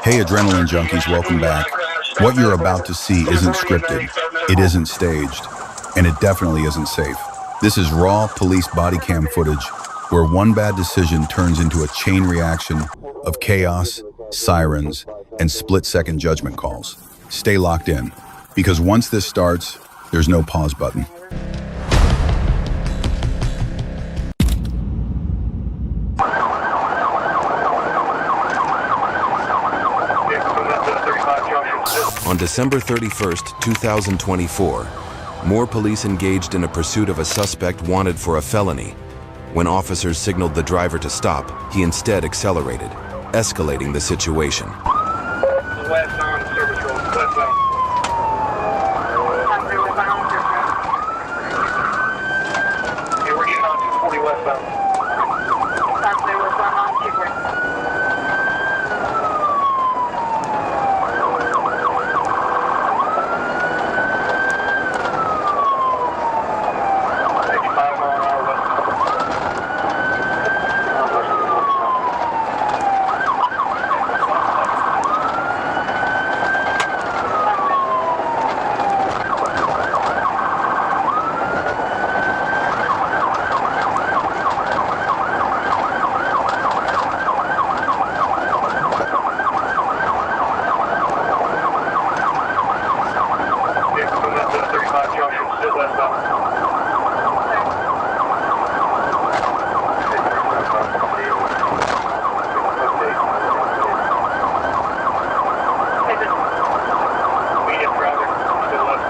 Hey adrenaline junkies, welcome back. What you're about to see isn't scripted, it isn't staged, and it definitely isn't safe. This is raw police body cam footage where one bad decision turns into a chain reaction of chaos, sirens, and split-second judgment calls. Stay locked in, because once this starts, there's no pause button. On December 31st, 2024, more police engaged in a pursuit of a suspect wanted for a felony. When officers signaled the driver to stop, he instead accelerated, escalating the situation. West on service road, westbound. Yeah, we're getting on 240 westbound.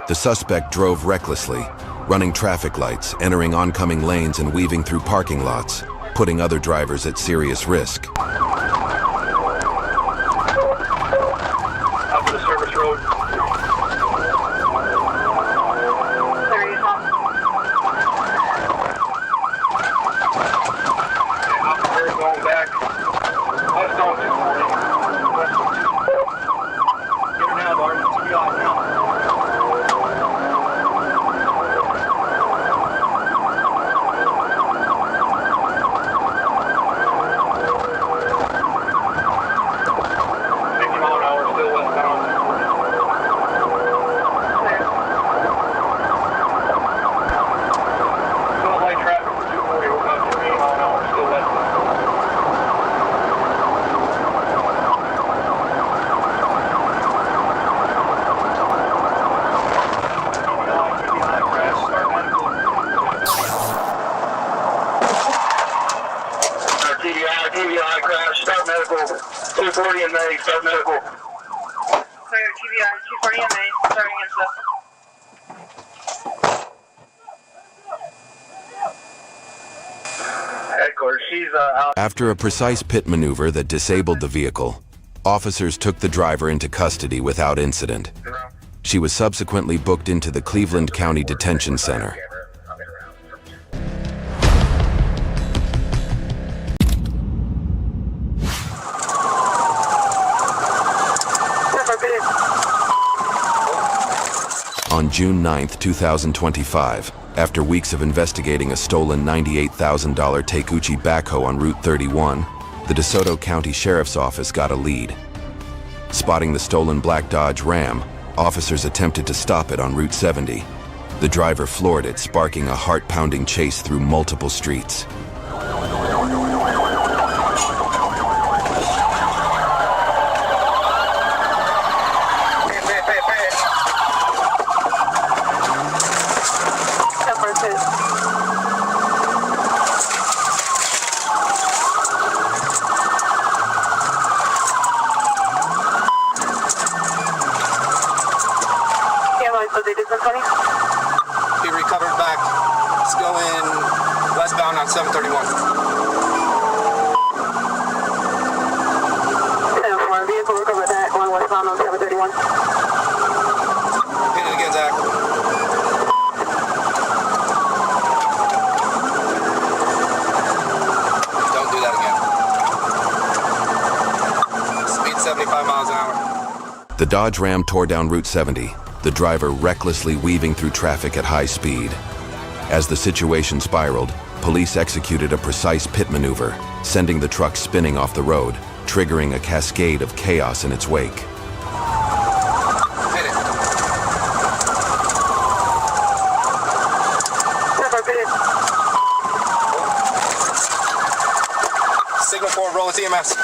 The suspect drove recklessly, running traffic lights, entering oncoming lanes and weaving through parking lots, putting other drivers at serious risk. Up to the service road. Going back. West on 240. West on 240. Get her now, Barton. Be off now. TBI crash, start medical. 240 in May, start medical. Clear, TBI, 240 in May, starting info. Headquarters, she's out. After a precise pit maneuver that disabled the vehicle, officers took the driver into custody without incident. She was subsequently booked into the Cleveland County Detention Center. On June 9, 2025, after weeks of investigating a stolen $98,000 Takuchi backhoe on Route 31, the DeSoto County Sheriff's Office got a lead. Spotting the stolen black Dodge Ram, officers attempted to stop it on Route 70. The driver floored it, sparking a heart-pounding chase through multiple streets. He recovered back. It's going westbound on 731. Vehicle recovered back, going westbound on 731. Hit it again, Zach. Don't do that again. Speed 75 miles an hour. The Dodge Ram tore down Route 70, the driver recklessly weaving through traffic at high speed. As the situation spiraled, police executed a precise pit maneuver, sending the truck spinning off the road, triggering a cascade of chaos in its wake. Hit it. Signal forward, roll TMS.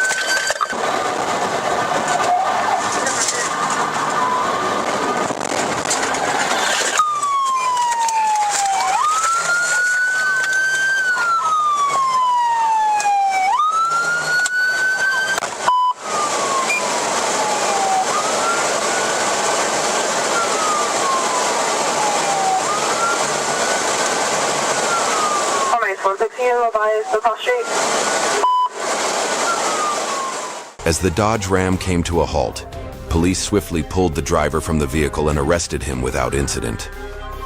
As the Dodge Ram came to a halt, police swiftly pulled the driver from the vehicle and arrested him without incident.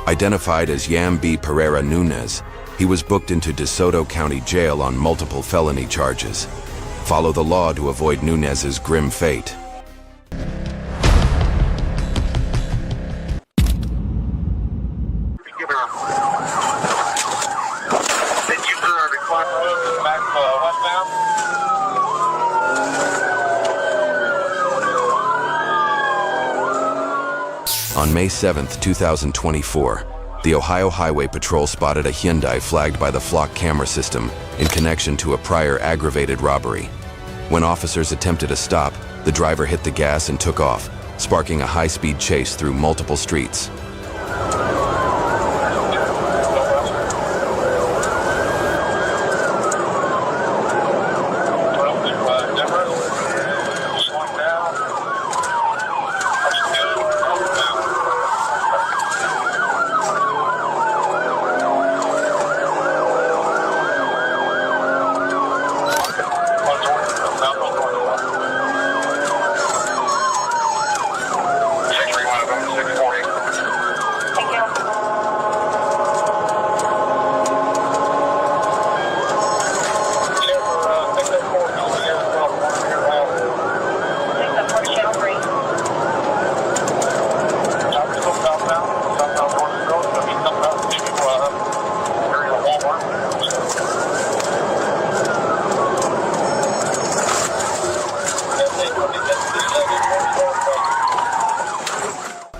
Identified as Yambi Pereira Nunez, he was booked into DeSoto County Jail on multiple felony charges. Follow the law to avoid Nunez's grim fate. On May 7, 2024, the Ohio Highway Patrol spotted a Hyundai flagged by the flock camera system in connection to a prior aggravated robbery. When officers attempted a stop, the driver hit the gas and took off, sparking a high-speed chase through multiple streets.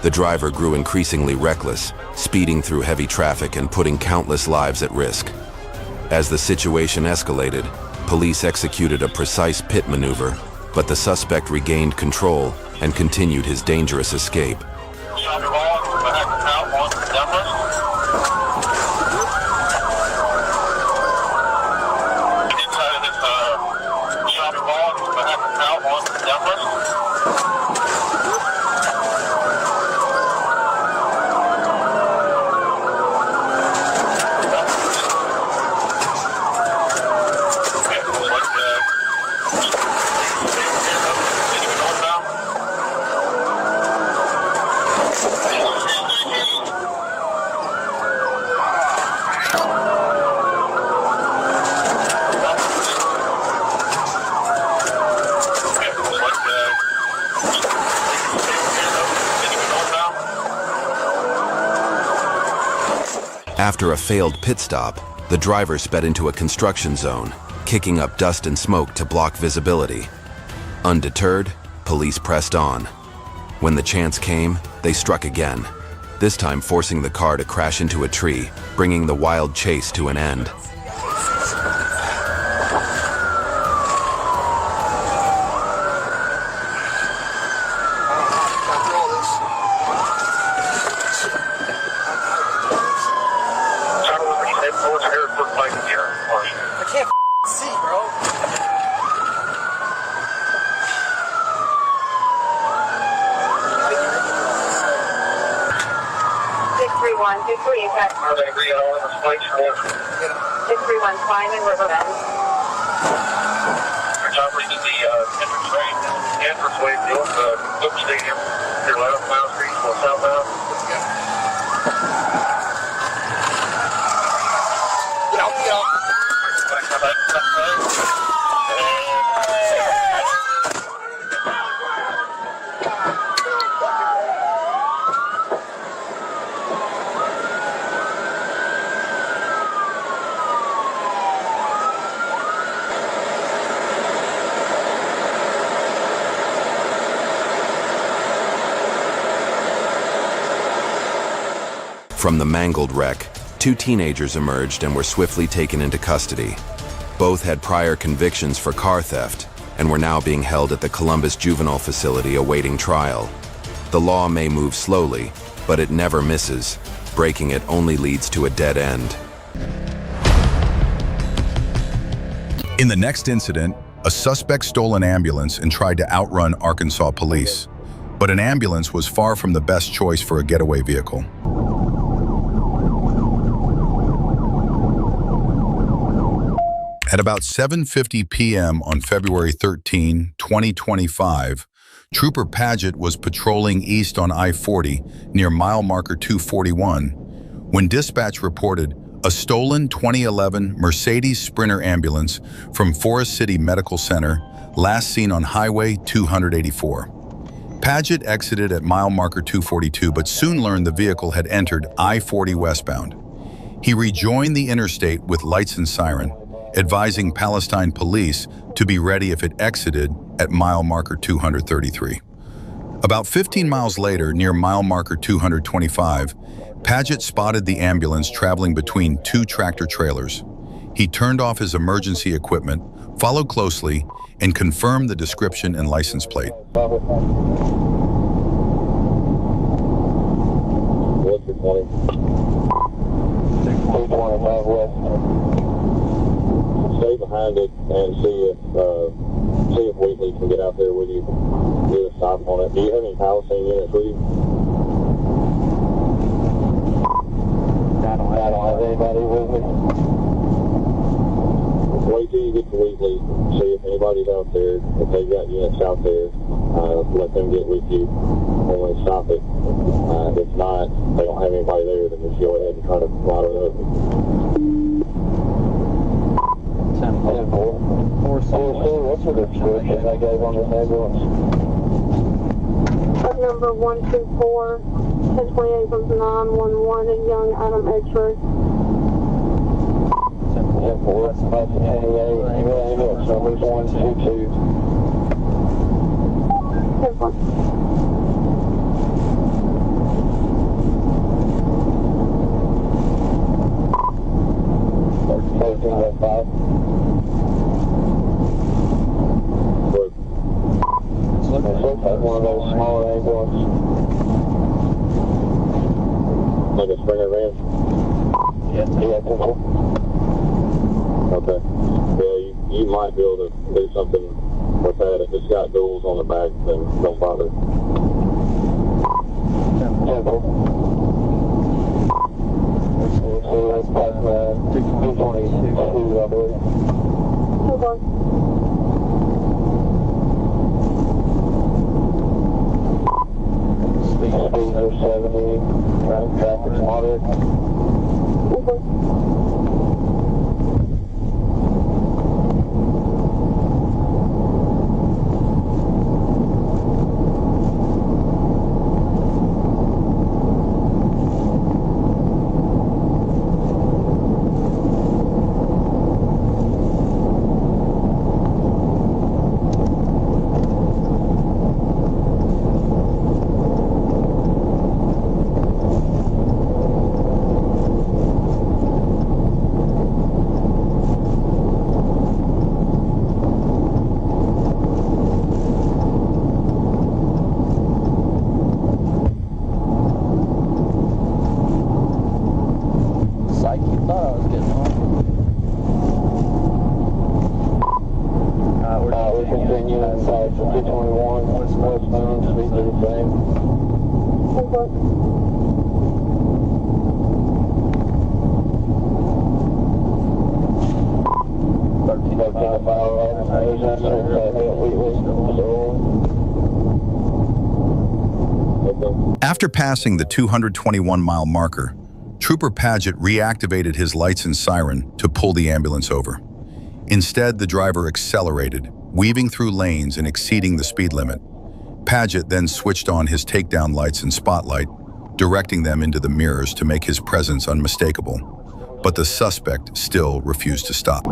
The driver grew increasingly reckless, speeding through heavy traffic and putting countless lives at risk. As the situation escalated, police executed a precise pit maneuver, but the suspect regained control and continued his dangerous escape. After a failed pit stop, the driver sped into a construction zone, kicking up dust and smoke to block visibility. Undeterred, police pressed on. When the chance came, they struck again, this time forcing the car to crash into a tree, bringing the wild chase to an end. I can't see, bro. Impact. 631 climbing River Bend. You're top reading the entrance train, entrance way deal with the Cook Stadium. Your 11 mile street, going southbound. Get out. From the mangled wreck, 2 teenagers emerged and were swiftly taken into custody. Both had prior convictions for car theft and were now being held at the Columbus Juvenile Facility awaiting trial. The law may move slowly, but it never misses. Breaking it only leads to a dead end. In the next incident, a suspect stole an ambulance and tried to outrun Arkansas police. But an ambulance was far from the best choice for a getaway vehicle. At about 7:50 p.m. on February 13, 2025, Trooper Paget was patrolling east on I-40 near mile marker 241 when dispatch reported a stolen 2011 Mercedes Sprinter ambulance from Forest City Medical Center, last seen on Highway 284. Paget exited at mile marker 242 but soon learned the vehicle had entered I-40 westbound. He rejoined the interstate with lights and siren, advising Palestine police to be ready if it exited at mile marker 233. About 15 miles later, near mile marker 225, Paget spotted the ambulance traveling between 2 tractor trailers. He turned off his emergency equipment, followed closely, and confirmed the description and license plate. What's your 20? 225 west. Stay behind it and see if Wheatley can get out there with you. Do a stop on it. Do you have any Palestine units with you? I don't have anybody with me. Wait till you get to Wheatley, see if anybody's out there. If they've got units out there, let them get with you when we stop it. If not, if they don't have anybody there, then just go ahead and try to line it up. 10-4. What's the description I gave on this ambulance? Number 124, 1028 from 911, a young Adam X-ray. 10-4. That's 528. Ambulance number 122. 10-4. It looks like one of those smaller ambulances. Like a Springer van? Yeah, 10-4. Okay. Yeah, you might be able to do something with that. If it's got duals on the back, then don't bother. 10-4. So that's past 222, I believe. Okay. Speed of 70, traffic's moderate. Okay. We're continuing inside 221, westbound, speed of the same. Okay. After passing the 221-mile marker, Trooper Paget reactivated his lights and siren to pull the ambulance over. Instead, the driver accelerated, weaving through lanes and exceeding the speed limit. Paget then switched on his takedown lights and spotlight, directing them into the mirrors to make his presence unmistakable. But the suspect still refused to stop.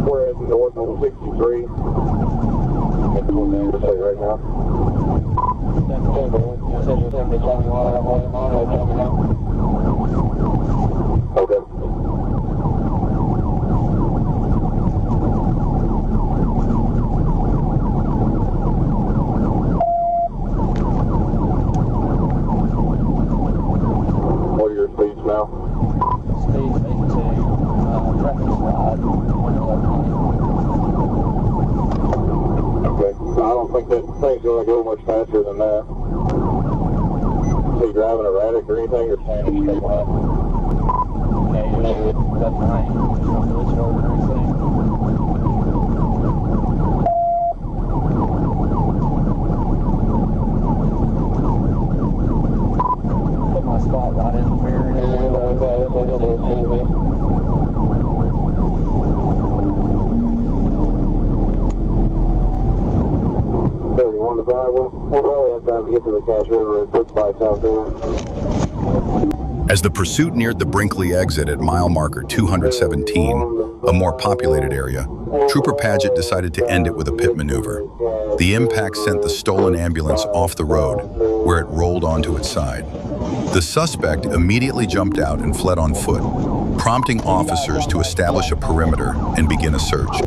We're at north on 63. Right now. Okay. What are your speeds now? Speed 82, traffic slide, 111. Okay. I don't think that thing's going to go much faster than that. Is he driving erratic or anything, or staying in a straight line? Okay, that's fine. Don't do it slower or anything. Put my spotlight in the mirror. 31 to 5. We'll probably have time to get to the Cache River and put lights out there. As the pursuit neared the Brinkley exit at mile marker 217, a more populated area, Trooper Paget decided to end it with a pit maneuver. The impact sent the stolen ambulance off the road, where it rolled onto its side. The suspect immediately jumped out and fled on foot, prompting officers to establish a perimeter and begin a search.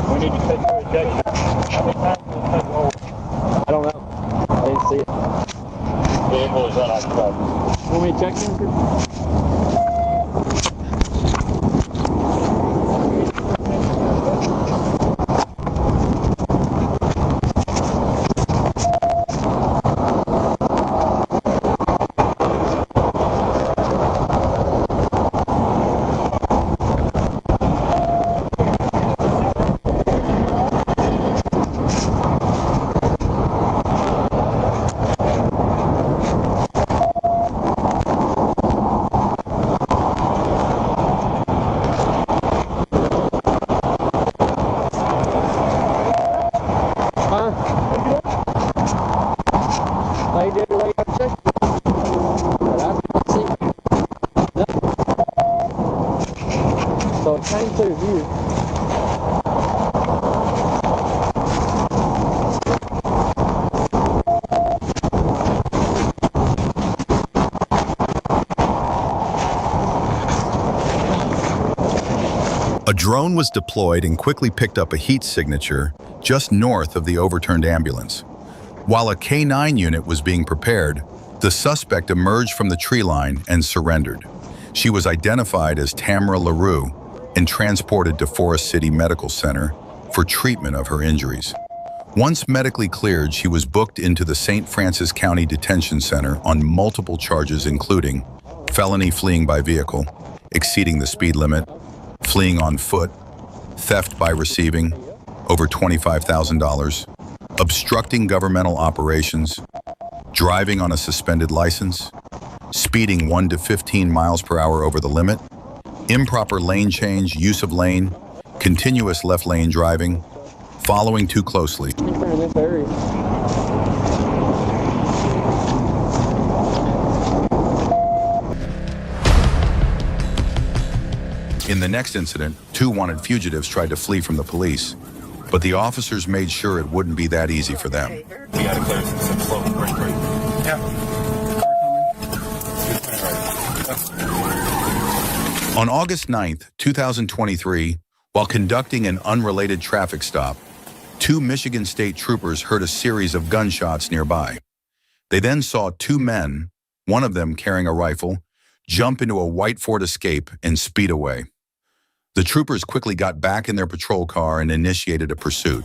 We need to take your ejection. How many times will it take hold? I don't know. I didn't see it. Vehicle is unoccupied. Want me to check him? They did lay up check. But I didn't see nothing. So it came through here. A drone was deployed and quickly picked up a heat signature just north of the overturned ambulance. While a K-9 unit was being prepared, the suspect emerged from the tree line and surrendered. She was identified as Tamara LaRue and transported to Forest City Medical Center for treatment of her injuries. Once medically cleared, she was booked into the St. Francis County Detention Center on multiple charges including felony fleeing by vehicle, exceeding the speed limit, fleeing on foot, theft by receiving, over $25,000, obstructing governmental operations, driving on a suspended license, speeding 1 to 15 miles per hour over the limit, improper lane change, use of lane, continuous left lane driving, following too closely. In this area. In the next incident, 2 wanted fugitives tried to flee from the police, but the officers made sure it wouldn't be that easy for them. We gotta clear some slow break. Yeah. On August 9th, 2023, while conducting an unrelated traffic stop, 2 Michigan State troopers heard a series of gunshots nearby. They then saw 2 men, one of them carrying a rifle, jump into a white Ford Escape and speed away. The troopers quickly got back in their patrol car and initiated a pursuit.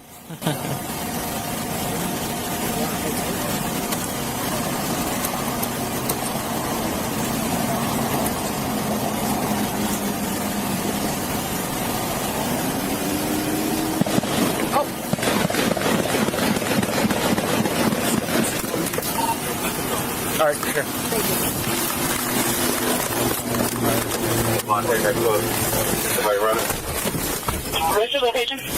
All right, here. Come on, take that close. Somebody running. Where's your location? Is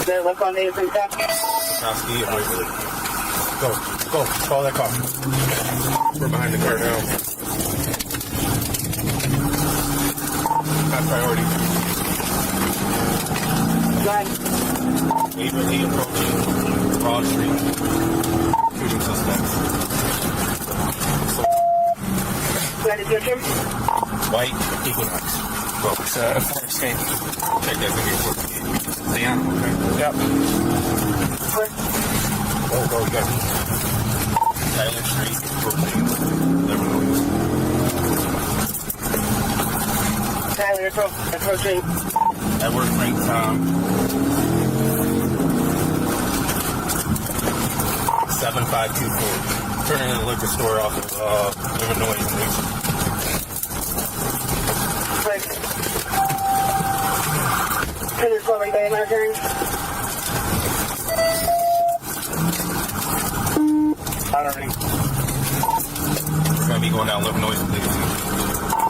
there left on the from top? Kowski and Waverly. Go. Follow that car. We're behind the car now. High priority. Go ahead. Waverly approaching Broad Street. Shooting suspects. Go ahead, description. White Equinox. Go. It's a Ford Escape. Check that video. Stay on. Okay. Yep. Where? Go, you got me. Tyler Street, Brooklyn, Lebanon. Tyler, approaching. Edward Frank Tom. 7524. Turning in the liquor store off of Illinois. Quick. Turn this forward, go monitoring. Monitoring. We're going to be going down Illinois.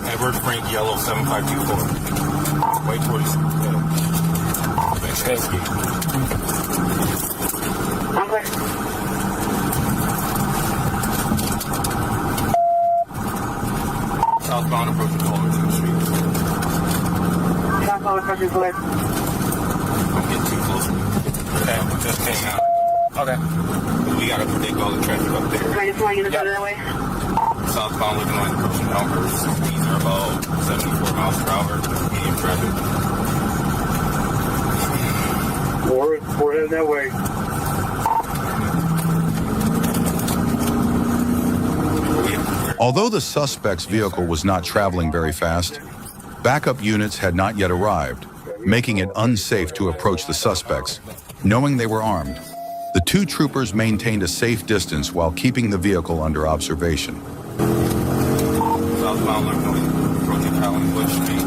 Edward Frank Yellow 7524. Wait towards Chesky. Okay. Southbound approaching Culverton Street. Southbound approaching clear. Don't get too close. Okay, just came out. Okay. We got to predict all the traffic up there. Ready to fly units out of that way? Southbound Illinois approaching Elmhurst. Speeds are about 74 miles per hour. Medium traffic. We're heading that way. Although the suspect's vehicle was not traveling very fast, backup units had not yet arrived, making it unsafe to approach the suspects, knowing they were armed. The 2 troopers maintained a safe distance while keeping the vehicle under observation. Southbound Illinois approaching Collingwood Street.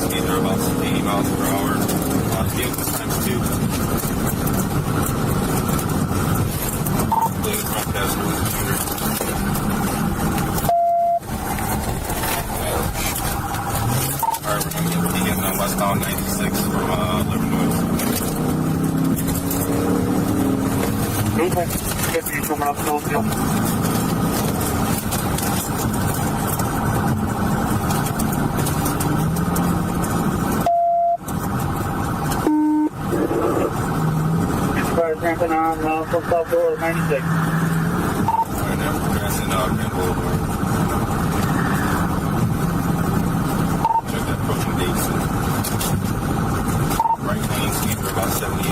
Speeds are about 80 miles per hour. Vehicles times 2. Blade front desk room shooter. Alright, we're going to begin on westbound 96 from Illinois. Okay. 50 coming up Schofield. Ramping on from South Boulevard 96. Alright, now we're passing Grand Boulevard. Check that approaching Davidson. Right lane speed for about 78,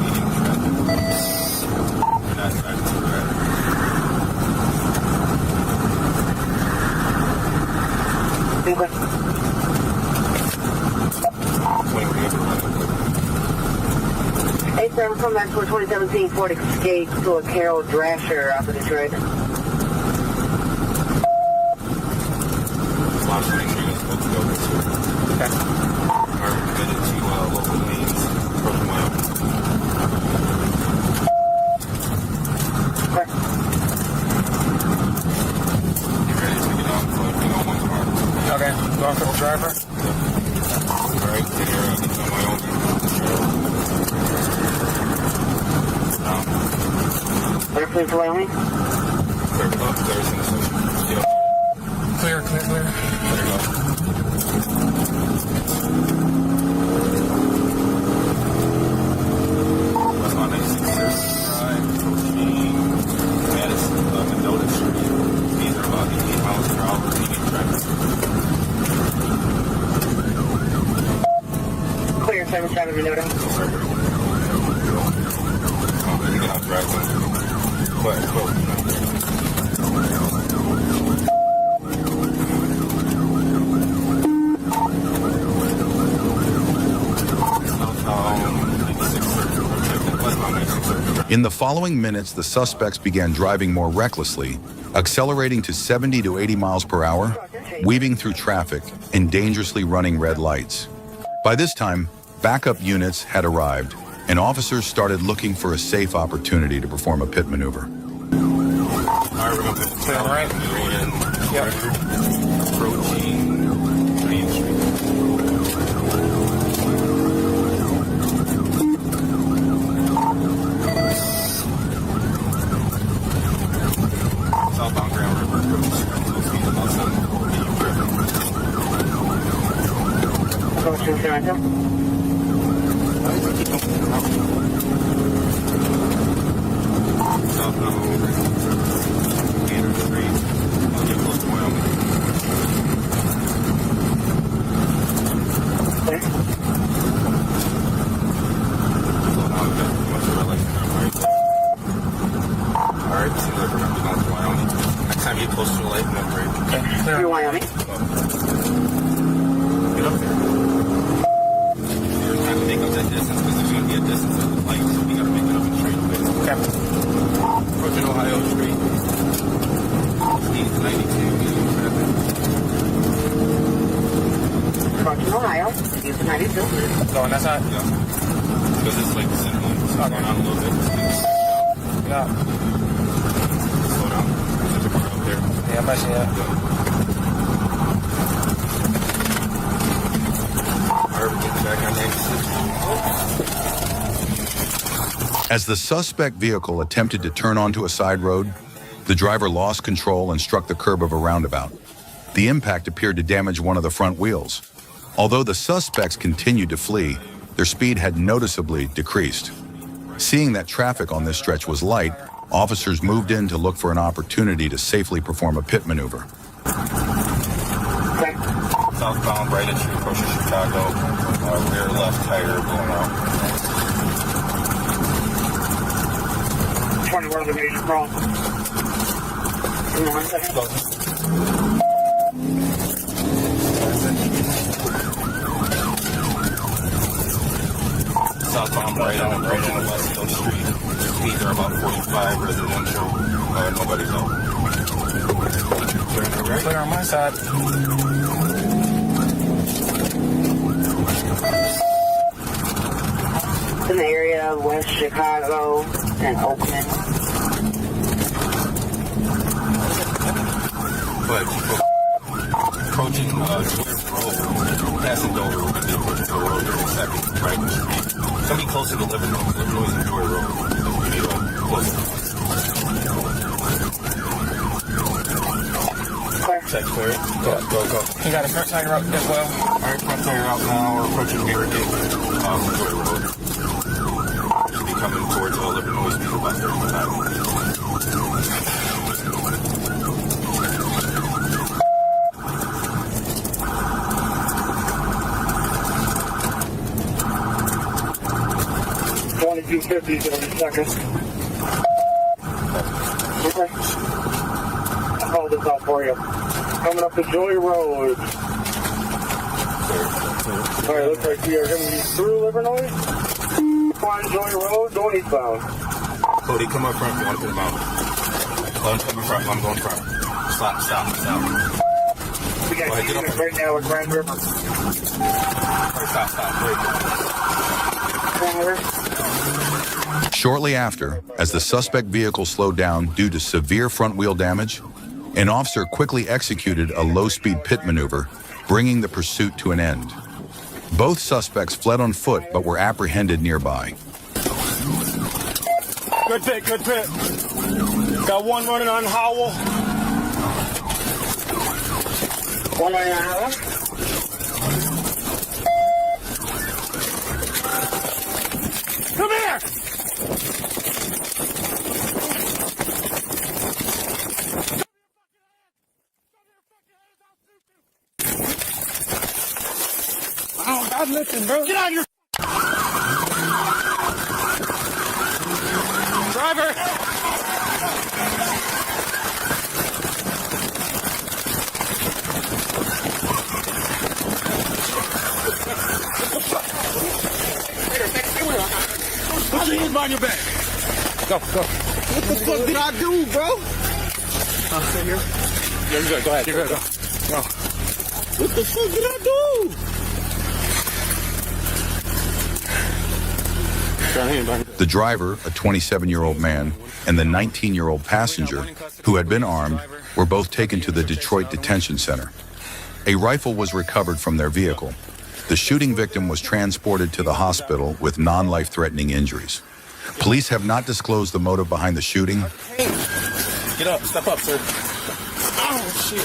medium traffic. We're not tracking too bad. Okay. 8-7 from that for 2017 Ford Escape to a Carol Drasher out of Detroit. Washington Street is supposed to go this way. Okay. We're committed to local lanes approaching Wyoming. Okay. Get ready to get on foot. We got one car. Okay, going for the driver. Alright, get on Wyoming. Airplane for Wyoming? Clear in the station. Yep. Clear. There you go. In the following minutes, the suspects began driving more recklessly, accelerating to 70 to 80 miles per hour, weaving through traffic, and dangerously running red lights. By this time, backup units had arrived, and officers started looking for a safe opportunity to perform a pit maneuver. All right, we're going to put the tail right. Yep. Approaching Main Street. Southbound Grand River. You're Wyoming. Get up there. You're trying to make up that distance because there's going to be a distance of the light, so we got to make it up in straight away. Okay. Approaching Ohio Street. Speed 92. Approaching Ohio. Use 92. Go on that side? Yeah. Because it's like the center line. It's going on a little bit. Yeah. Slow down. There's a car up there. Yeah, I'm actually, yeah. As the suspect vehicle attempted to turn onto a side road, the driver lost control and struck the curb of a roundabout. The impact appeared to damage one of the front wheels. Although the suspects continued to flee, their speed had noticeably decreased. Seeing that traffic on this stretch was light, officers moved in to look for an opportunity to safely perform a pit maneuver. Southbound, right as you approach Chicago, rear left tire going out. 21 of the major cross. Give me 1 second. Southbound, right on West Hill Street. Speeds are about 45, residential. Nobody's out. Clear on my side. In the area of West Chicago and Oakland. But approaching George Road, passing Dover, we're going to be approaching Dover Road in a second, right? It's going to be closer to Livernois. Livernois and Joy Road. We'll be closer. Check clear. Go. You got a front tire out as well? All right, front tire out now. We're approaching Barricade from Joy Road. Should be coming towards Livernois, speed about 35. $22.50 every second. Okay. I'll hold this out for you. Coming up to Joy Road. Alright, looks like we are going to be through Livernois. On Joy Road, going eastbound. Cody, come up front if you want to put him out. Let him come in front. Let him go in front. Stop. We got units right now at Grand River. Stop. Grand River. Shortly after, as the suspect vehicle slowed down due to severe front wheel damage, an officer quickly executed a low-speed pit maneuver, bringing the pursuit to an end. Both suspects fled on foot but were apprehended nearby. Good pit. Got one running on Howell. One running on Howell. Come here! Oh, God, listen, bro. Get out of your... Driver! Put your hands behind your back. Go. What the fuck did I do, bro? Sit here. Yeah, you're good. Go ahead. You're good. Go. What the fuck did I do? The driver, a 27-year-old man, and the 19-year-old passenger, who had been armed, were both taken to the Detroit Detention Center. A rifle was recovered from their vehicle. The shooting victim was transported to the hospital with non-life-threatening injuries. Police have not disclosed the motive behind the shooting. Hey, get up. Step up, sir. Oh, shit.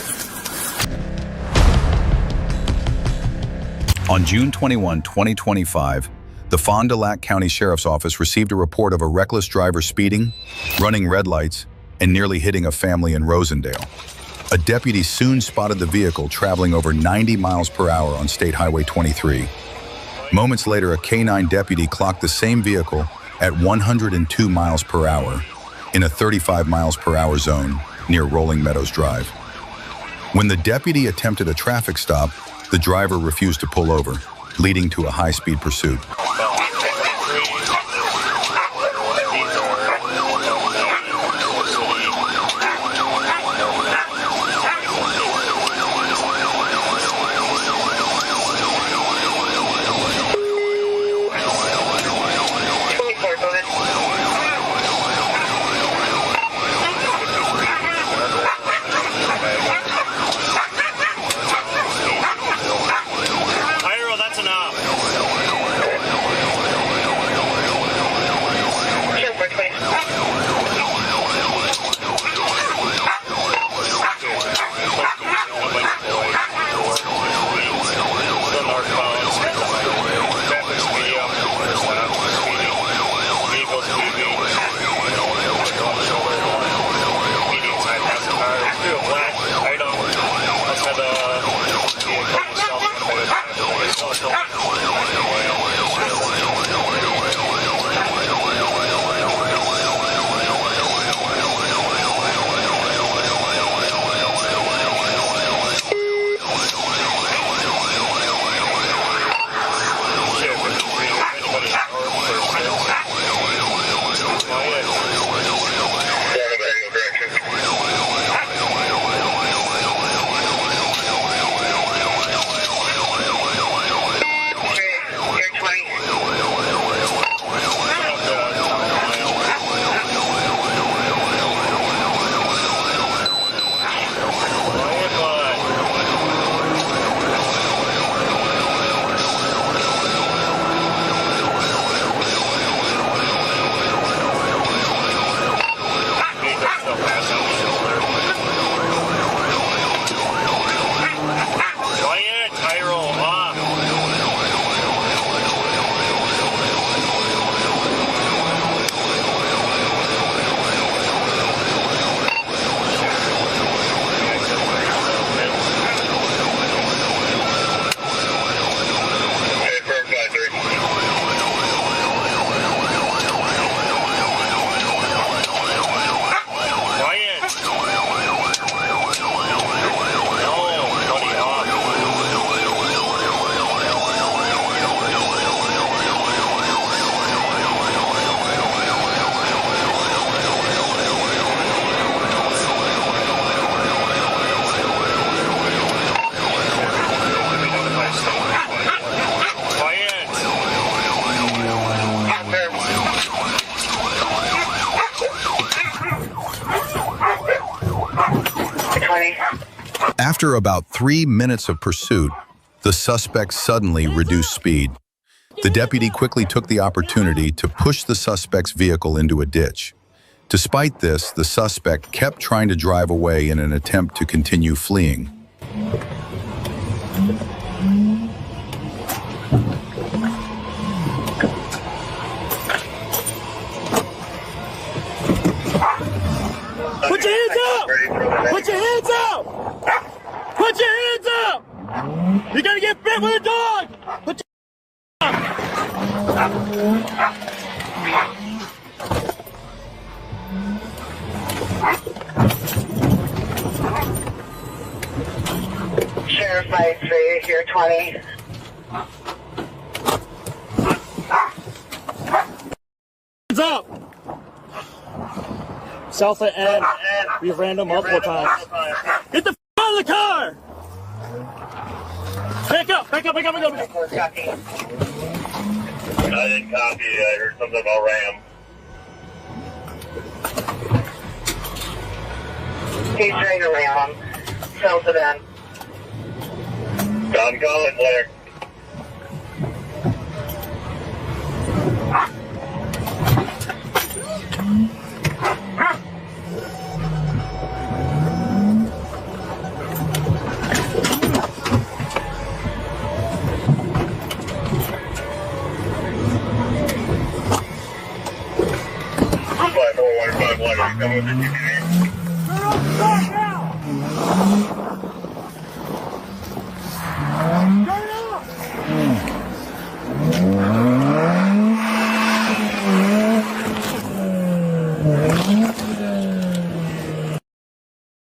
On June 21, 2025, the Fond du Lac County Sheriff's Office received a report of a reckless driver speeding, running red lights, and nearly hitting a family in Rosendale. A deputy soon spotted the vehicle traveling over 90 miles per hour on State Highway 23. Moments later, a K-9 deputy clocked the same vehicle at 102 miles per hour in a 35 miles per hour zone near Rolling Meadows Drive. When the deputy attempted a traffic stop, the driver refused to pull over, leading to a high-speed pursuit. After about 3 minutes of pursuit, the suspect suddenly reduced speed. The deputy quickly took the opportunity to push the suspect's vehicle into a ditch. Despite this, the suspect kept trying to drive away in an attempt to continue fleeing. Put your hands up! Put your hands up! Put your hands up! You're gonna get bit with a dog! Put your Sheriff 93, here 20. hands up! Southland and we've ran them multiple times. Get the out of the car! Back up! I didn't copy it. I heard something about Ram. He's trying to ram him. South of them. I'm calling Blair.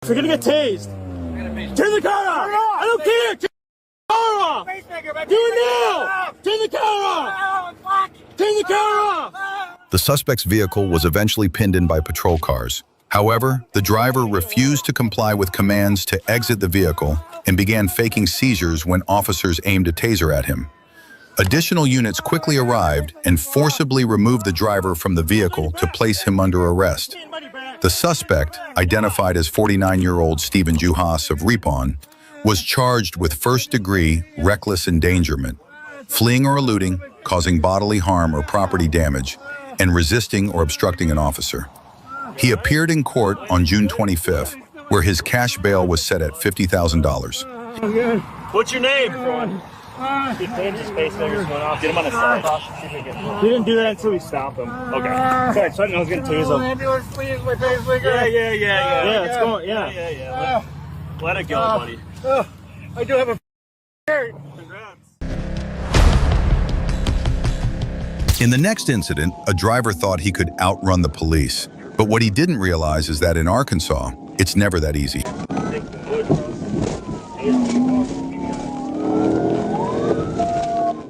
You're gonna get tased. Turn the car off. I don't care. Turn the car off. Do it now. Turn the car off. Turn the car off. The suspect's vehicle was eventually pinned in by patrol cars. However, the driver refused to comply with commands to exit the vehicle and began faking seizures when officers aimed a taser at him. Additional units quickly arrived and forcibly removed the driver from the vehicle to place him under arrest. The suspect, identified as 49-year-old Stephen Juhas of Ripon, was charged with first-degree reckless endangerment, fleeing or eluding, causing bodily harm or property damage, and resisting or obstructing an officer. He appeared in court on June 25th, where his cash bail was set at $50,000. What's your name? He claims his face fingers going off. Get him on the side. He didn't do that until we stopped him. Okay. Sorry, so I didn't know I was going to tase him. Yeah, it's going, yeah. Let it go, buddy. I do have a shirt. In the next incident, a driver thought he could outrun the police. But what he didn't realize is that in Arkansas, it's never that easy.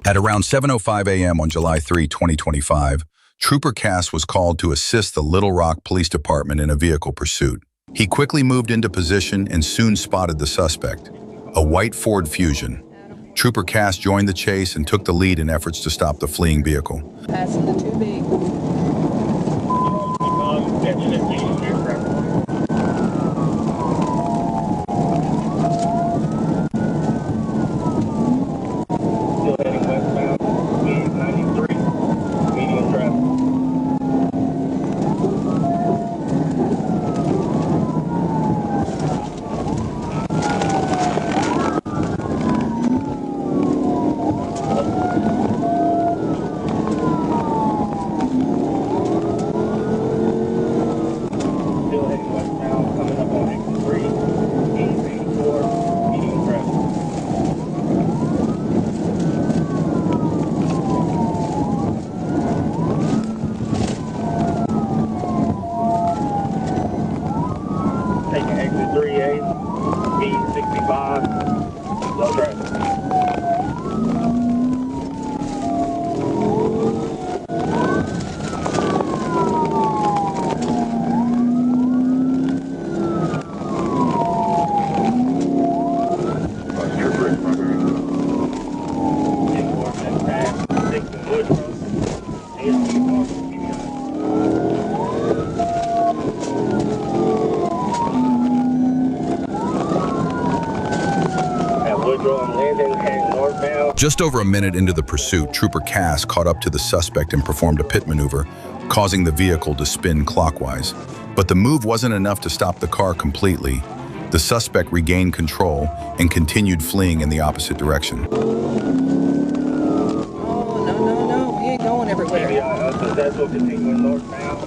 At around 7:05 a.m. on July 3, 2025, Trooper Cass was called to assist the Little Rock Police Department in a vehicle pursuit. He quickly moved into position and soon spotted the suspect, a white Ford Fusion. Trooper Cass joined the chase and took the lead in efforts to stop the fleeing vehicle. Passing the 2B. Just over a minute into the pursuit, Trooper Cass caught up to the suspect and performed a pit maneuver, causing the vehicle to spin clockwise. But the move wasn't enough to stop the car completely. The suspect regained control and continued fleeing in the opposite direction. Oh, no. We ain't going everywhere. That's what continuing northbound.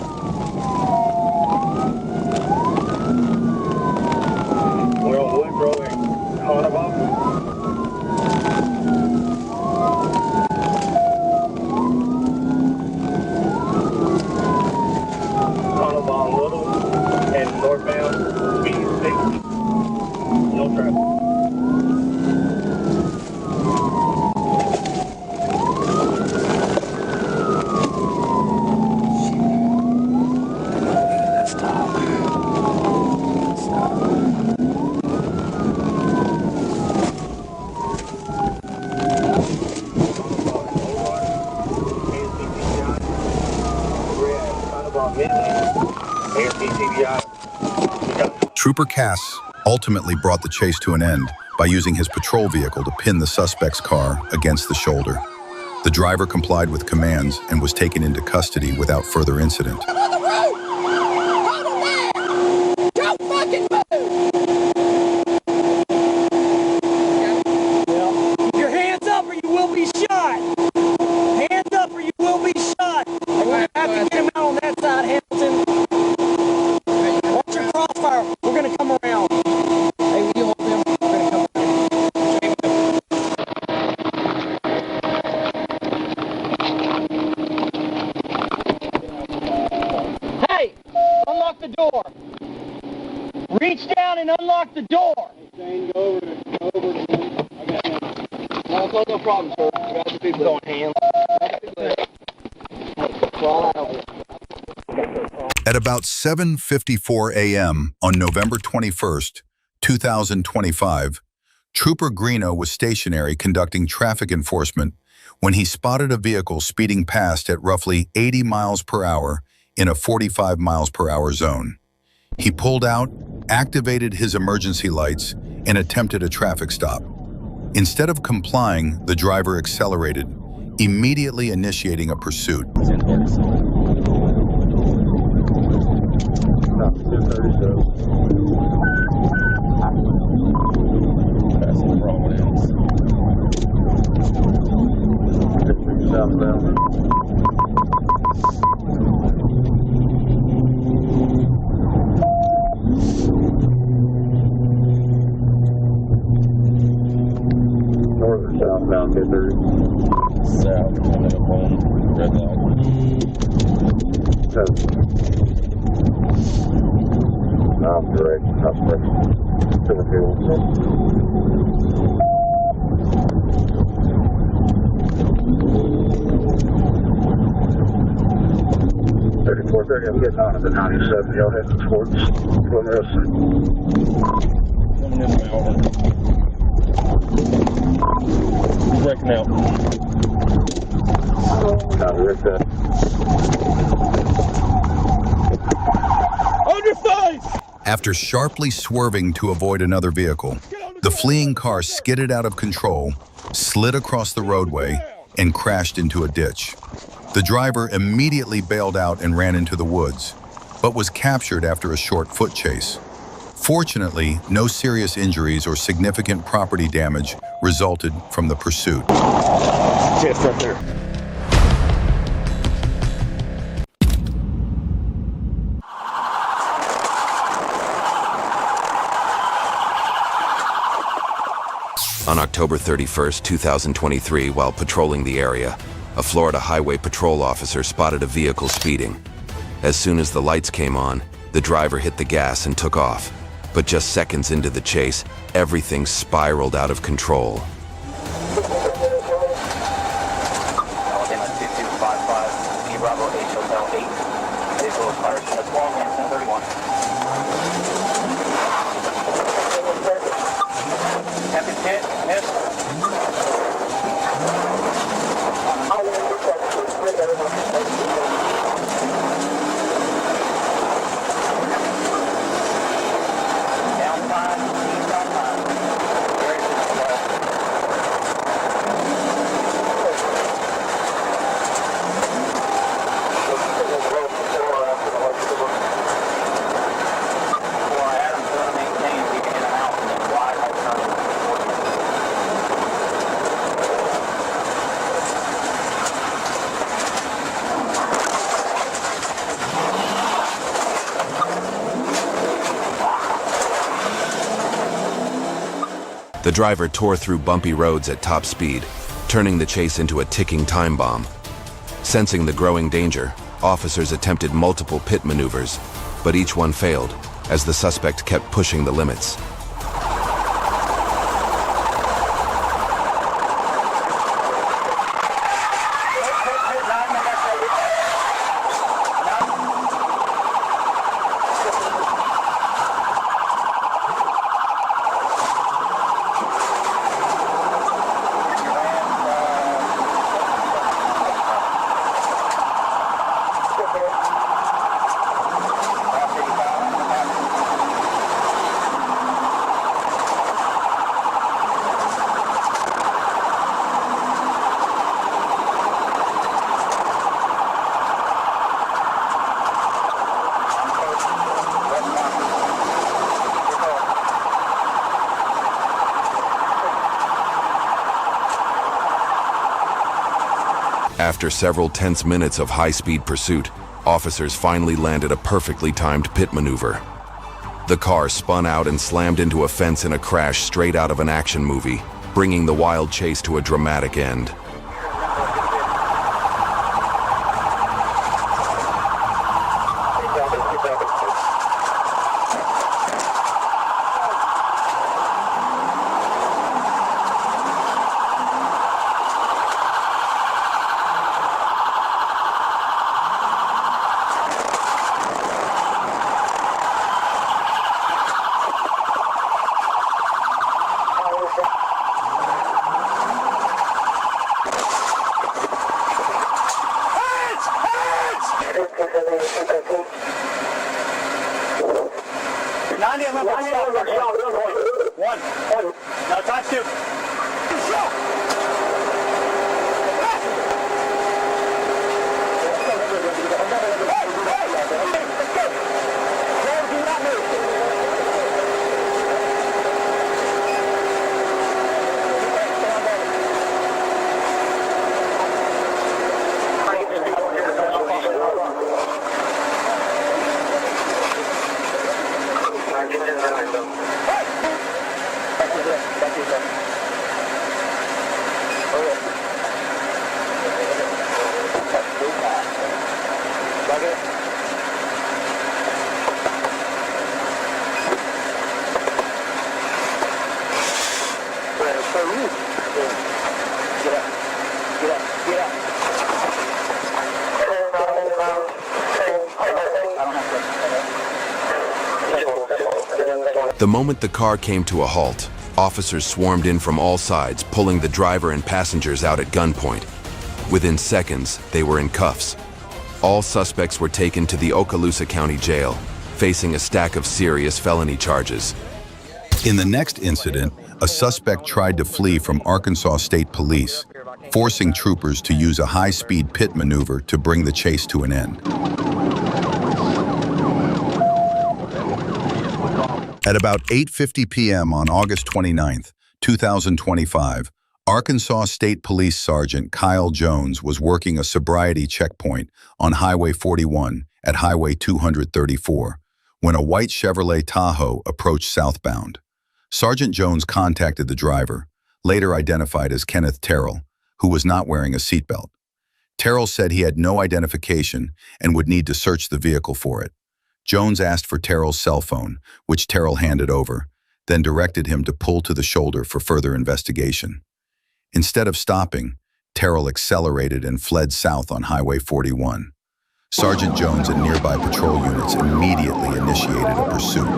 We're on Woodrow and Carnival. Northbound, speed 60, no traffic. Stop. Trooper Cass ultimately brought the chase to an end by using his patrol vehicle to pin the suspect's car against the shoulder. The driver complied with commands and was taken into custody without further incident. Reach down and unlock the door. No problem, sir. I got the people going hands. At about 7:54 a.m. on November 21st, 2025, Trooper Greeno was stationary conducting traffic enforcement when he spotted a vehicle speeding past at roughly 80 miles per hour in a 45 miles per hour zone. He pulled out, activated his emergency lights, and attempted a traffic stop. Instead of complying, the driver accelerated, immediately initiating a pursuit. Northern southbound 230. South, coming up on red light. I'm direct. Silver field. 3430, I'm getting on at the 97. Y'all heading towards Wilson. Coming in my over. Breaking out. Copy, right there. On your face! After sharply swerving to avoid another vehicle, the fleeing car skidded out of control, slid across the roadway, and crashed into a ditch. The driver immediately bailed out and ran into the woods, but was captured after a short foot chase. Fortunately, no serious injuries or significant property damage resulted from the pursuit. Chest right there. On October 31st, 2023, while patrolling the area, a Florida Highway Patrol officer spotted a vehicle speeding. As soon as the lights came on, the driver hit the gas and took off. But just seconds into the chase, everything spiraled out of control. The driver tore through bumpy roads at top speed, turning the chase into a ticking time bomb. Sensing the growing danger, officers attempted multiple pit maneuvers, but each one failed, as the suspect kept pushing the limits. After several tense minutes of high-speed pursuit, officers finally landed a perfectly timed pit maneuver. The car spun out and slammed into a fence in a crash straight out of an action movie, bringing the wild chase to a dramatic end. One. Now times two. The moment the car came to a halt, officers swarmed in from all sides, pulling the driver and passengers out at gunpoint. Within seconds, they were in cuffs. All suspects were taken to the Okaloosa County Jail, facing a stack of serious felony charges. In the next incident, a suspect tried to flee from Arkansas State Police, forcing troopers to use a high-speed pit maneuver to bring the chase to an end. At about 8:50 p.m. on August 29, 2025, Arkansas State Police Sergeant Kyle Jones was working a sobriety checkpoint on Highway 41 at Highway 234 when a white Chevrolet Tahoe approached southbound. Sergeant Jones contacted the driver, later identified as Kenneth Terrell, who was not wearing a seatbelt. Terrell said he had no identification and would need to search the vehicle for it. Jones asked for Terrell's cell phone, which Terrell handed over, then directed him to pull to the shoulder for further investigation. Instead of stopping, Terrell accelerated and fled south on Highway 41. Sergeant Jones and nearby patrol units immediately initiated a pursuit.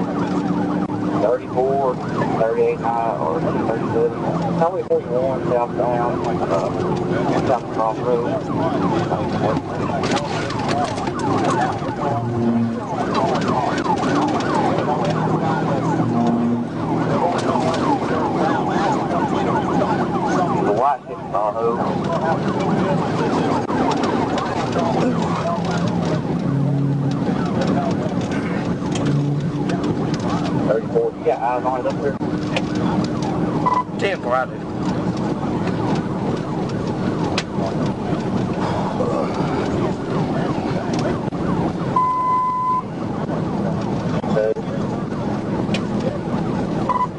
34, 38 high, or 37. Highway 41 southbound, south crossroads. The white Tahoe. 34, you got eyes on it up there? 10-4, I do.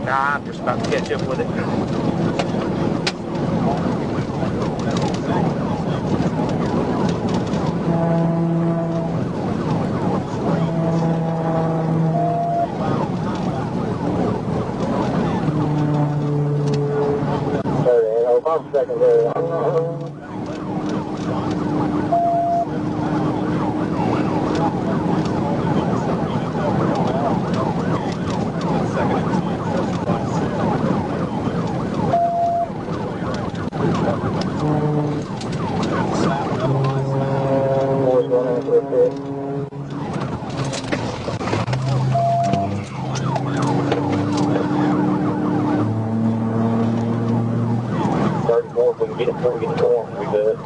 Nah, I'm just about to catch up with it. If we can get it before we get torn, we do it.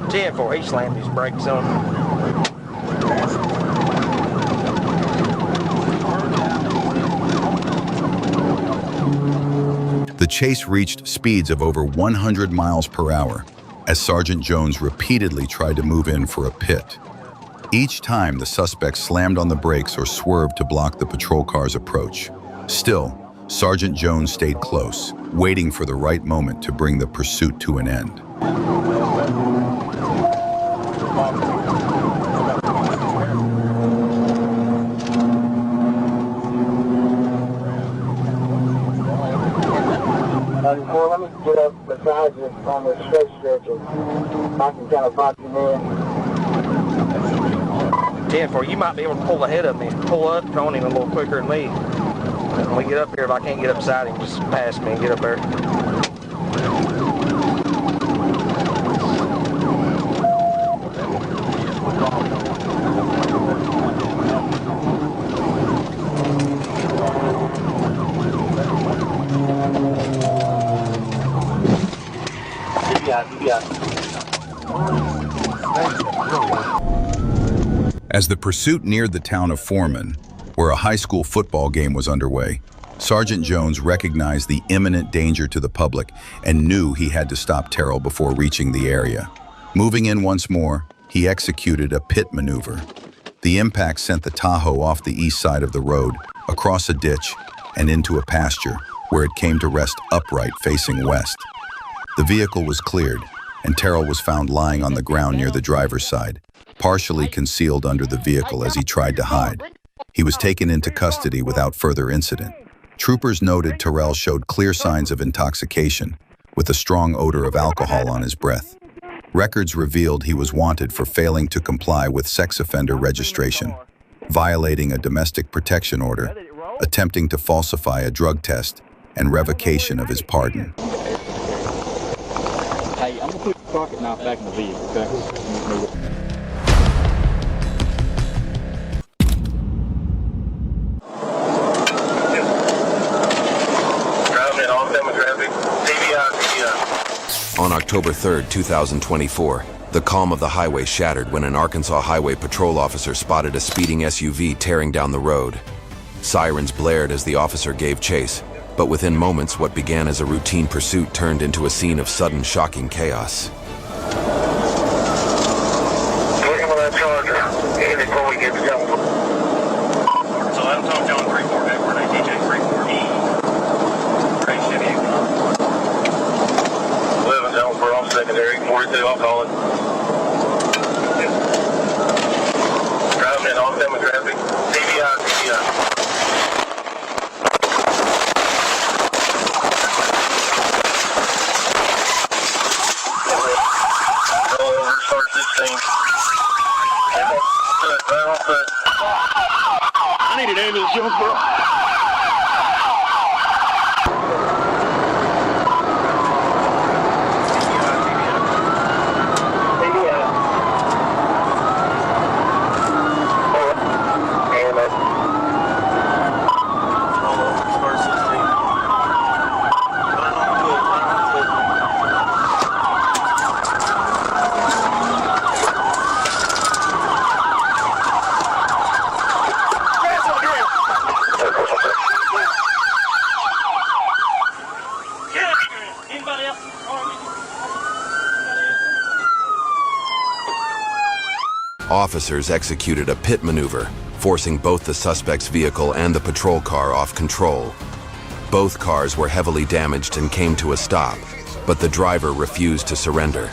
10-4, he slammed his brakes on. The chase reached speeds of over 100 miles per hour, as Sergeant Jones repeatedly tried to move in for a pit. Each time, the suspect slammed on the brakes or swerved to block the patrol car's approach. Still, Sergeant Jones stayed close, waiting for the right moment to bring the pursuit to an end. Let me get up beside you on the straight stretcher. I can kind of box you in. 10-4, you might be able to pull ahead of me. Pull up on him a little quicker than me. When we get up here, if I can't get up beside him, just pass me and get up there. As the pursuit neared the town of Foreman, where a high school football game was underway, Sergeant Jones recognized the imminent danger to the public and knew he had to stop Terrell before reaching the area. Moving in once more, he executed a pit maneuver. The impact sent the Tahoe off the east side of the road, across a ditch, and into a pasture, where it came to rest upright facing west. The vehicle was cleared, and Terrell was found lying on the ground near the driver's side, partially concealed under the vehicle as he tried to hide. He was taken into custody without further incident. Troopers noted Terrell showed clear signs of intoxication, with a strong odor of alcohol on his breath. Records revealed he was wanted for failing to comply with sex offender registration, violating a domestic protection order, attempting to falsify a drug test, and revocation of his pardon. Hey, I'm gonna put your pocket knife back in the vehicle, okay? On October 3rd, 2024, the calm of the highway shattered when an Arkansas Highway Patrol officer spotted a speeding SUV tearing down the road. Sirens blared as the officer gave chase, but within moments, what began as a routine pursuit turned into a scene of sudden, shocking chaos. Looking for that Charger, and before we get to jump. So I'm Tom John 34 backward, ATJ 34E. Great Chevy. 11 down for off secondary, 42, I'll call it. Driving in off demographic, TBI. Roll over, start this thing. Right off foot. I need an ambulance, Jonesboro. Officers executed a pit maneuver, forcing both the suspect's vehicle and the patrol car off control. Both cars were heavily damaged and came to a stop, but the driver refused to surrender.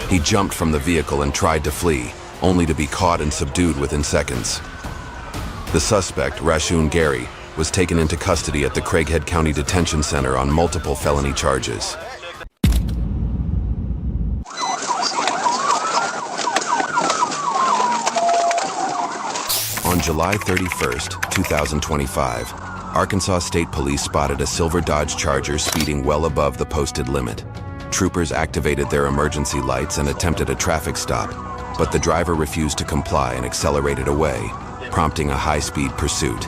He jumped from the vehicle and tried to flee, only to be caught and subdued within seconds. The suspect, Rashun Gary, was taken into custody at the Craighead County Detention Center on multiple felony charges. On July 31st, 2025, Arkansas State Police spotted a silver Dodge Charger speeding well above the posted limit. Troopers activated their emergency lights and attempted a traffic stop, but the driver refused to comply and accelerated away, prompting a high-speed pursuit.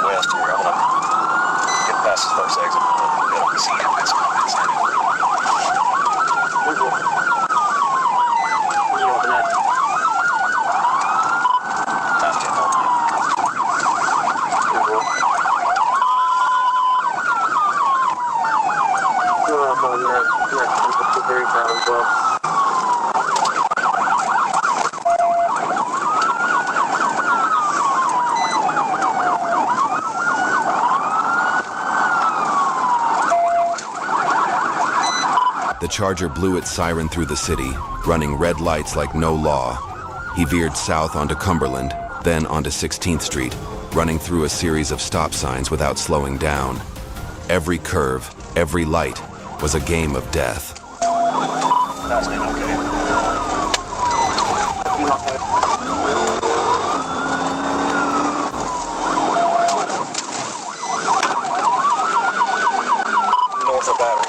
west here. I'm gonna get past this first exit. We'll be able to see him inside. The Charger blew its siren through the city, running red lights like no law. He veered south onto Cumberland, then onto 16th Street, running through a series of stop signs without slowing down. Every curve, every light, was a game of death. That's okay. North of Battery.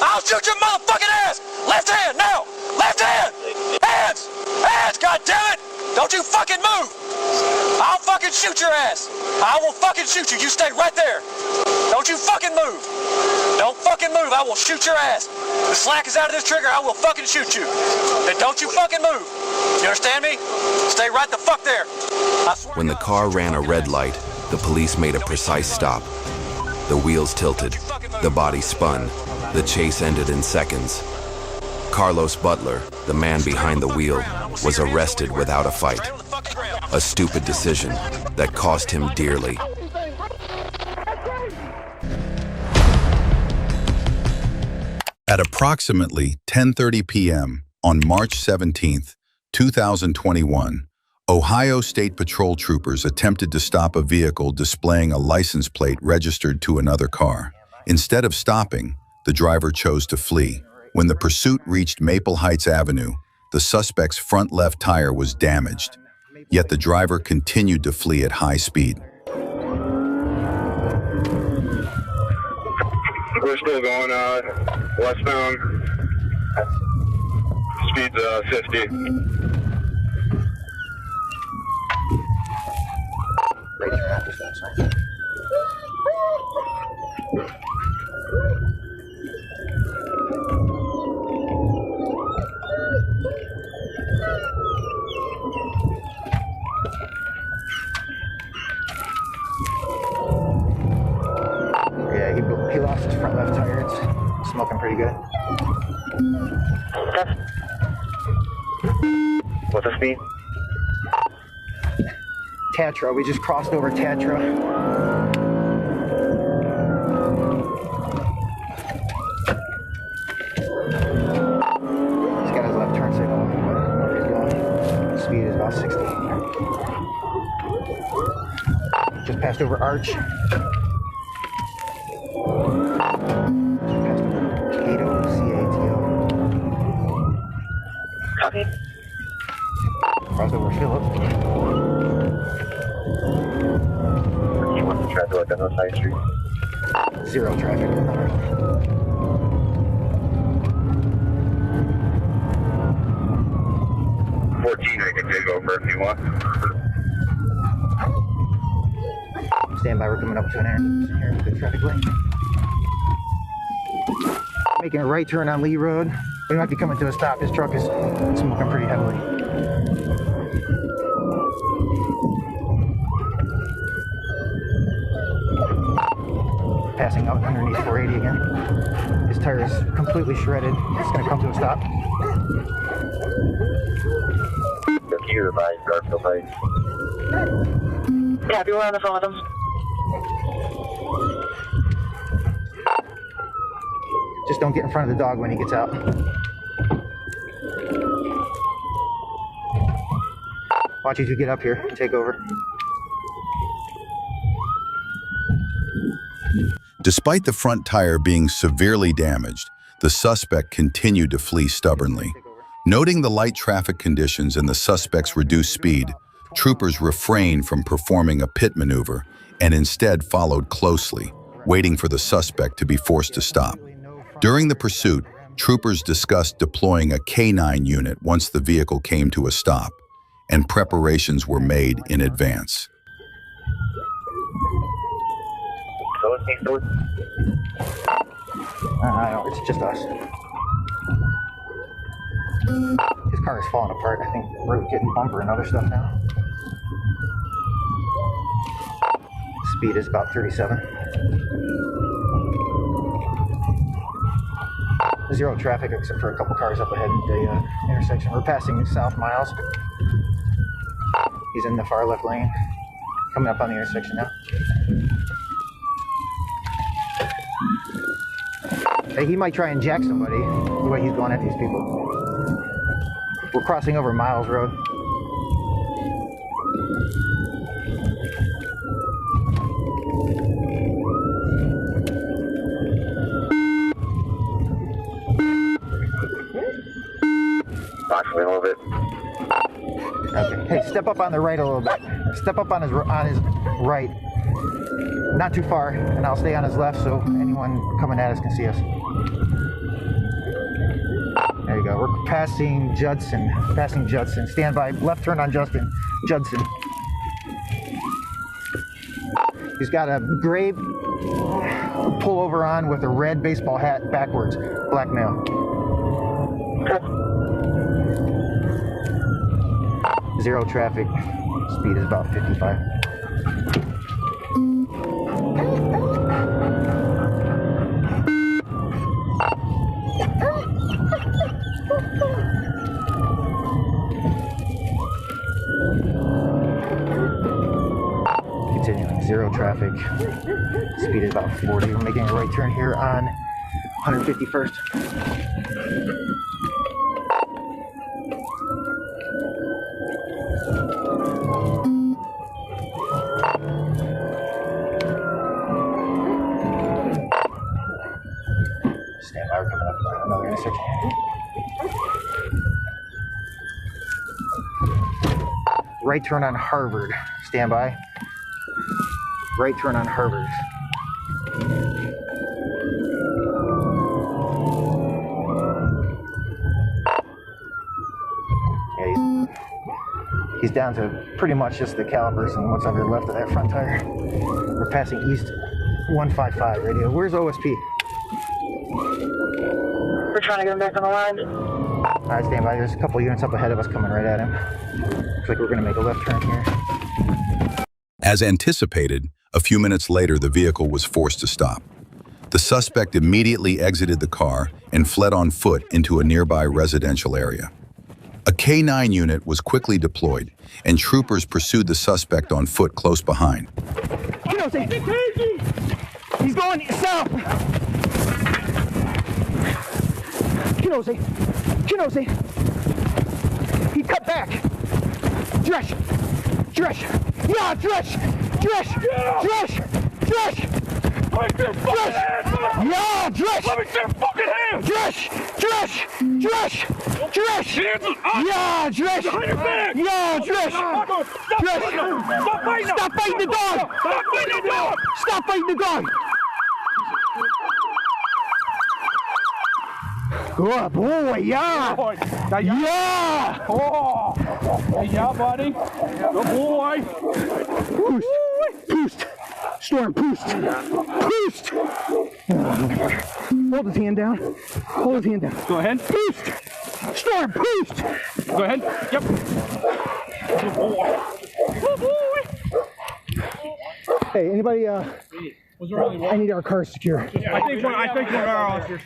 I'll shoot your motherfucking ass! Left hand, now! Left hand! Hands! Hands, goddammit! Don't you fucking move! I'll fucking shoot your ass! I will fucking shoot you. You stay right there. Don't you fucking move. Don't fucking move. I will shoot your ass. The slack is out of this trigger. I will fucking shoot you. Then don't you fucking move. You understand me? Stay right the fuck there. When the car ran a red light, the police made a precise stop. The wheels tilted. The body spun. The chase ended in seconds. Carlos Butler, the man behind the wheel, was arrested without a fight. A stupid decision that cost him dearly. At approximately 10:30 p.m. on March 17, 2021, Ohio State Patrol troopers attempted to stop a vehicle displaying a license plate registered to another car. Instead of stopping, the driver chose to flee. When the pursuit reached Maple Heights Avenue, the suspect's front left tire was damaged, yet the driver continued to flee at high speed. We're still going westbound. Speed's 50. Yeah, he lost his front left tire. It's smoking pretty good. What's the speed? Tatra, we just crossed over Tatra. He's got his left turn signal. Where he's going. Speed is about 60. Just passed over Arch. Copy. Crossed over Phillip. You want to try to like on the side street? Zero traffic. 14, I can take over if you want. Stand by, we're coming up to an area. Here's the traffic light. Making a right turn on Lee Road. We might be coming to a stop. His truck is smoking pretty heavily. Passing out underneath 480 again. His tire is completely shredded. It's going to come to a stop. Computer advised, Garfield Heights. Copy, we're on the phone with them. Just don't get in front of the dog when he gets out. Watch you two get up here and take over. Despite the front tire being severely damaged, the suspect continued to flee stubbornly. Noting the light traffic conditions and the suspect's reduced speed, troopers refrained from performing a pit maneuver and instead followed closely, waiting for the suspect to be forced to stop. During the pursuit, troopers discussed deploying a K9 unit once the vehicle came to a stop, and preparations were made in advance. It's just us. His car is falling apart. I think we're getting bumper and other stuff now. Speed is about 37. Zero traffic except for a couple cars up ahead at the intersection. We're passing South Miles. He's in the far left lane. Coming up on the intersection now. Hey, he might try and jack somebody the way he's going at these people. We're crossing over Miles Road. Box me a little bit. Okay. Hey, step up on the right a little bit. Step up on his right. Not too far, and I'll stay on his left so anyone coming at us can see us. There you go. We're passing Judson. Passing Judson. Stand by. Left turn on Judson. He's got a gray pullover on with a red baseball hat backwards. Black male. Zero traffic. Speed is about 55. Continuing, zero traffic. Speed is about 40. We're making a right turn here on 151st. Stand by, we're coming up to another intersection. Right turn on Harvard. Stand by. Right turn on Harvard. Yeah, he's down to pretty much just the calipers and what's ever left of that front tire. We're passing east 155 radio. Where's OSP? We're trying to get him back on the line. All right, stand by. There's a couple units up ahead of us coming right at him. Looks like we're going to make a left turn here. As anticipated, a few minutes later, the vehicle was forced to stop. The suspect immediately exited the car and fled on foot into a nearby residential area. A K9 unit was quickly deployed, and troopers pursued the suspect on foot close behind. He's going south. Kinose. He cut back. Dresh. Yeah, Dresh. Let me see your fucking hands, motherfucker! Yeah, Dresh. Let me see your fucking hands! Dresh. Yeah, Dresh. Behind your back! Yeah, Dresh. Stop fighting the dog! Stop fighting the dog! Stop fighting the dog. Good boy, yeah. Yeah. Oh! Hey, yeah, buddy. Good boy. Poost. Storm, poost. Hold his hand down. Go ahead. Poost. Storm, poost. Go ahead. Yep. Good boy. Hey, anybody, I need our car secure. I think one of our officers.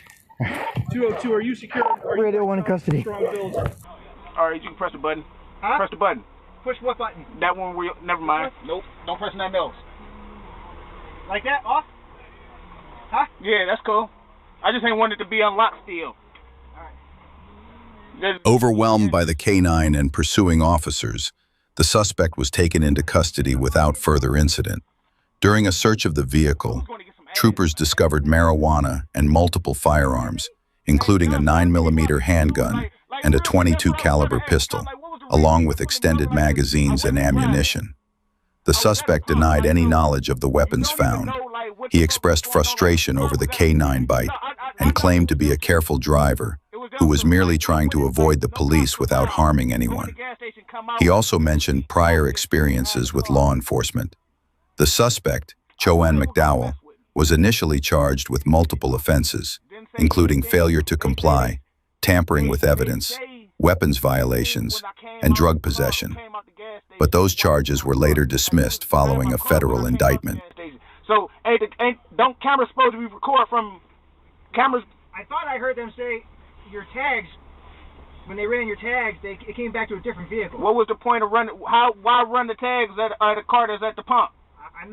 202, are you secure? Radio 1 in custody. All right, you can press the button. Huh? Press the button. Push what button? That one, never mind. Nope. Don't press nothing else. Like that? Off? Huh? Yeah, that's cool. I just ain't want it to be unlocked still. Overwhelmed by the K9 and pursuing officers, the suspect was taken into custody without further incident. During a search of the vehicle, troopers discovered marijuana and multiple firearms, including a 9mm handgun and a .22 caliber pistol, along with extended magazines and ammunition. The suspect denied any knowledge of the weapons found. He expressed frustration over the K9 bite and claimed to be a careful driver who was merely trying to avoid the police without harming anyone. He also mentioned prior experiences with law enforcement. The suspect, Choanne McDowell, was initially charged with multiple offenses, including failure to comply, tampering with evidence, weapons violations, and drug possession. But those charges were later dismissed following a federal indictment. So, don't cameras supposed to be record from cameras? I thought I heard them say your tags, when they ran your tags, it came back to a different vehicle. What was the point of running? Why run the tags at a car that's at the pump?